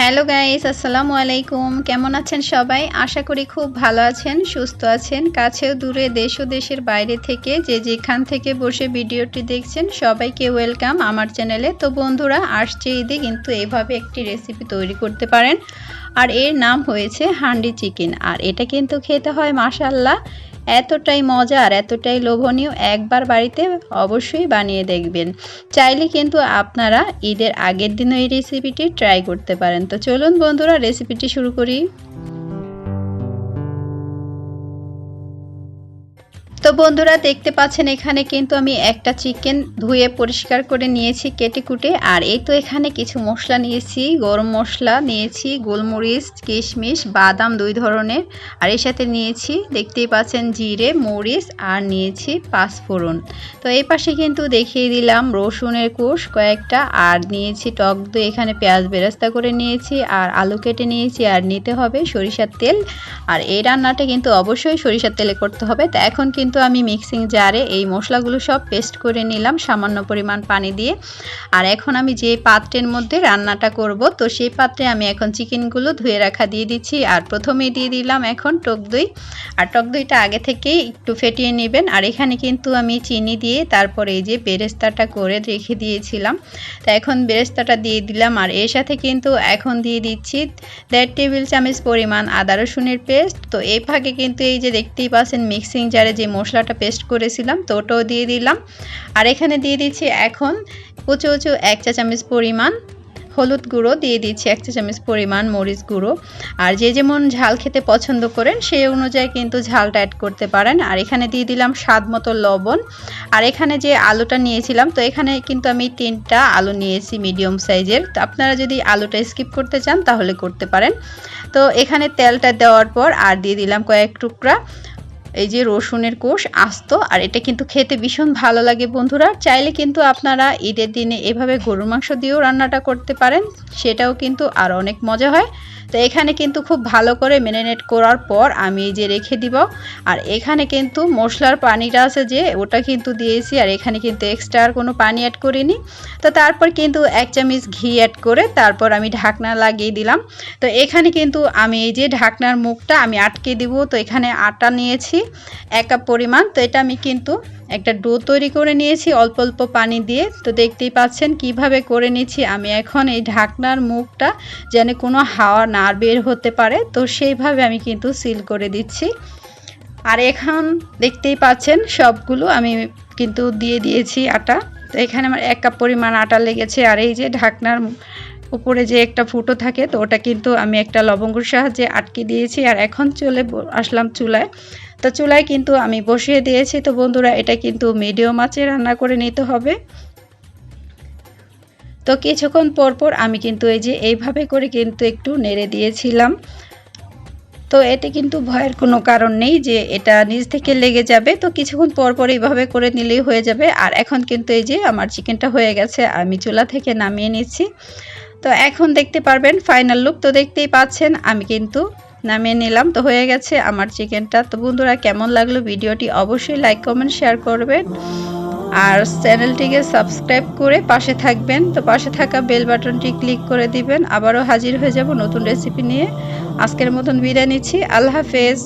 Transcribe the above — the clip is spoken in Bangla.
হ্যালো গাইস, আসসালামু আলাইকুম। কেমন আছেন সবাই? আশা করি খুব ভালো আছেন, সুস্থ আছেন। কাছেও দূরে, দেশ ও দেশের বাইরে থেকে যে যেখান থেকে বসে ভিডিওটি দেখছেন সবাইকে ওয়েলকাম আমার চ্যানেলে। তো বন্ধুরা, আসছে ঈদে কিন্তু এইভাবে একটি রেসিপি তৈরি করতে পারেন, আর এর নাম হয়েছে হান্ডি চিকেন। আর এটা কিন্তু খেতে হয় মাশাআল্লাহ এতটাই মজা আর এতটাই লোভনীয়, একবার বাড়িতে অবশ্যই বানিয়ে দেখবেন। চাইলে কিন্তু আপনারা ঈদের আগের দিনও এই রেসিপিটি ট্রাই করতে পারেন। তো চলুন বন্ধুরা, রেসিপিটি শুরু করি। তো বন্ধুরা, দেখতে পাচ্ছেন এখানে কিন্তু আমি একটা চিকেন ধুয়ে পরিষ্কার করে নিয়েছি কেটে কুটে। আর এই তো এখানে কিছু মশলা নিয়েছি, গরম মশলা নিয়েছি, গোলমরিচ, কিশমিশ, বাদাম 2 ধরনের। আর এর সাথে নিয়েছি, দেখতেই পাচ্ছেন, জিরে, মরিচ, আর নিয়েছি পাঁচফোড়ন। তো এই পাশে কিন্তু দেখিয়ে দিলাম রসুনের কোষ কয়েকটা, আর নিয়েছি টক দই, এখানে পেঁয়াজ বেরেস্তা করে নিয়েছি, আর আলু কেটে নিয়েছি, আর নিতে হবে সরিষার তেল। আর এই রান্নাটা কিন্তু অবশ্যই সরিষার তেলে করতে হবে। তো এখন কিন্তু আমি মিক্সিং জারে এই মশলাগুলো সব পেস্ট করে নিলাম সামান্য পরিমাণ পানি দিয়ে। আর এখন আমি যে পাত্রের মধ্যে রান্নাটা করব, তো সেই পাত্রে আমি এখন চিকেনগুলো ধুয়ে রাখা দিয়ে দিচ্ছি। আর প্রথমেই দিয়ে দিলাম এখন টক দই। আর টক দইটা আগে থেকেই একটু ফেটিয়ে নেবেন। আর এখানে কিন্তু আমি চিনি দিয়ে তারপরে এই যে বেরেস্তাটা করে রেখে দিয়েছিলাম, তো এখন বেরেস্তাটা দিয়ে দিলাম। আর এর সাথে কিন্তু এখন দিয়ে দিচ্ছি 1.5 টেবিল চামচ পরিমাণ আদা রসুনের পেস্ট। তো এই ভাগে কিন্তু এই যে দেখতেই পাচ্ছেন মিক্সিং জারে যে মশলাটা পেস্ট করেছিলাম, তো ওটাও দিয়ে দিলাম। আর এখানে দিয়ে দিচ্ছি এখন উঁচু উঁচু 1 চা চামচ পরিমাণ হলুদ গুঁড়ো, দিয়ে দিচ্ছি 1 চা চামচ পরিমাণ মরিচ গুঁড়ো। আর যে যেমন ঝাল খেতে পছন্দ করেন সেই অনুযায়ী কিন্তু ঝালটা অ্যাড করতে পারেন। আর এখানে দিয়ে দিলাম স্বাদ মতো লবণ। আর এখানে যে আলুটা নিয়েছিলাম, তো এখানে কিন্তু আমি 3টা আলু নিয়েছি মিডিয়াম সাইজের। তো আপনারা যদি আলুটা স্কিপ করতে চান তাহলে করতে পারেন। তো এখানে তেলটা দেওয়ার পর আর দিয়ে দিলাম কয়েক টুকরা এই যে রসুনের কোষ আস্ত। আর এটা কিন্তু খেতে ভীষণ ভালো লাগে বন্ধুরা। চাইলে কিন্তু আপনারা ঈদের দিনে এভাবে গরুর মাংস দিয়েও রান্নাটা করতে পারেন, সেটাও কিন্তু আর অনেক মজা হয়। তো এখানে কিন্তু খুব ভালো করে ম্যারিনেট করার পর আমি এই যে রেখে দিব। আর এখানে কিন্তু মশলার পানিটা আছে যে ওটা কিন্তু দিয়েছি, আর এখানে কিন্তু এক্সট্রা আর কোনো পানি অ্যাড করিনি। তো তারপর কিন্তু 1 চামচ ঘি অ্যাড করে তারপর আমি ঢাকনা লাগিয়ে দিলাম। তো এখানে কিন্তু আমি এই যে ঢাকনার মুখটা আমি আটকে দিব। তো এখানে আটা নিয়েছি 1 কাপ পরিমাণ। তো এটা আমি কিন্তু একটা ডো তৈরি করে নিয়েছি অল্প অল্প পানি দিয়ে। তো দেখতেই পাচ্ছেন কিভাবে করে নিয়েছি আমি। এখন এই ঢাকনার মুখটা যেন কোনো হাওয়া না বের হতে পারে, তো সেইভাবে আমি কিন্তু সিল করে দিচ্ছি। আর এখন দেখতেই পাচ্ছেন সবগুলো আমি কিন্তু দিয়ে দিয়েছি আটা। তো এখানে আমার 1 কাপ পরিমাণ আটা লেগেছে। আর এই যে ঢাকনার উপরে যে একটা ফুটো থাকে, তো ওটা কিন্তু আমি একটা লবঙ্গের সাহায্যে আটকে দিয়েছি। আর এখন চলে আসলাম চুলায়। তো চুলায় কিন্তু আমি বসিয়ে দিয়েছি। তো বন্ধুরা, এটা কিন্তু মিডিয়াম আঁচে রান্না করে নিতে হবে। তো কিছুক্ষণ পরপর আমি কিন্তু এই যে এইভাবে করে কিন্তু একটু নেড়ে দিয়েছিলাম। তো এতে কিন্তু ভয়ের কোনো কারণ নেই যে এটা নিচ থেকে লেগে যাবে। তো কিছুক্ষণ পরপর এইভাবে করে নিলেই হয়ে যাবে। আর এখন কিন্তু এই যে আমার চিকেনটা হয়ে গেছে, আমি চুলা থেকে নামিয়ে নিচ্ছি। তো এখন দেখতে পারবেন ফাইনাল লুক। তো দেখতেই পাচ্ছেন আমি কিন্তু নামিয়ে নিলাম। তো হয়ে গেছে আমার চিকেনটা। তো বন্ধুরা, কেমন লাগলো ভিডিওটি অবশ্যই লাইক কমেন্ট শেয়ার করবেন, আর চ্যানেলটিকে সাবস্ক্রাইব করে পাশে থাকবেন। তো পাশে থাকা বেল বাটনটি ক্লিক করে দিবেন। আবারও হাজির হয়ে যাব নতুন রেসিপি নিয়ে। আজকের মতন বিদায় নিচ্ছি। আল্লাহ হাফেজ।